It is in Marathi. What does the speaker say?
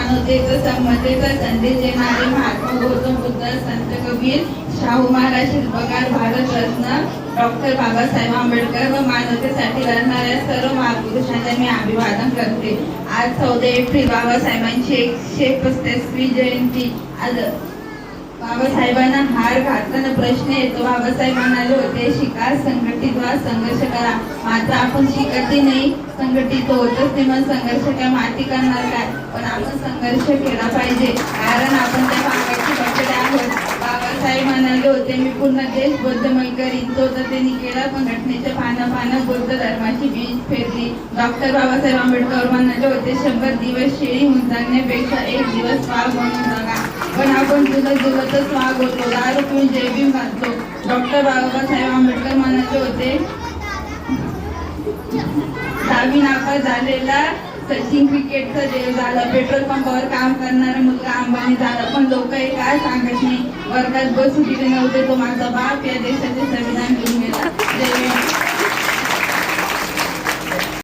मानवतेचं समतेचं संदेश देणारे महात्मा गौतम बुद्ध, संत कबीर, शाहू महाराज, शिल्पकार, भारतरत्न डॉक्टर बाबासाहेब आंबेडकर व मानवतेसाठी लढणाऱ्या सर्व महापुरुषांचे मी अभिवादन करते। आज 14 एप्रिल बाबासाहेबांची 135वी जयंती। आज बाबासाहेबांना हार घालताना प्रश्न येतो। बाबासाहेब म्हणाले होते, शिका, संघटित व्हा, संघर्ष करा। मात्र आपण शिकतही नाही, संघटित होतच नाही, मग संघर्ष काय, माती करणार काय? पण आपण संघर्ष केला पाहिजे, कारण आपण त्या भागाचे बकरे आहोत। बाबासाहेब म्हणाले होते, मी पूर्ण देश बौद्धमय करीन। तो तर त्यांनी केला, पण घटनेच्या पानं बौद्ध धर्माची बीज पेरली। डॉक्टर बाबासाहेब आंबेडकर म्हणाले होते, 100 दिवस शेळी होऊन जगण्यापेक्षा 1 दिवस वाघ म्हणून जगा। पण आपण तुला दिवसच वाघ होतो, दारू पिऊन जयभीम घालतो। डॉक्टर बाबासाहेब आंबेडकर म्हणाले होते, 10वी नापास झालेला सचिन क्रिकेटचा देव झाला, पेट्रोल पंपावर काम करणारा मुलगा अंबानी झाला, पण लोक हे काय सांगत नाही, वर्गात बसू दिले नव्हते, तो माझा बाप, या देशाचे संविधान घेऊन गेला।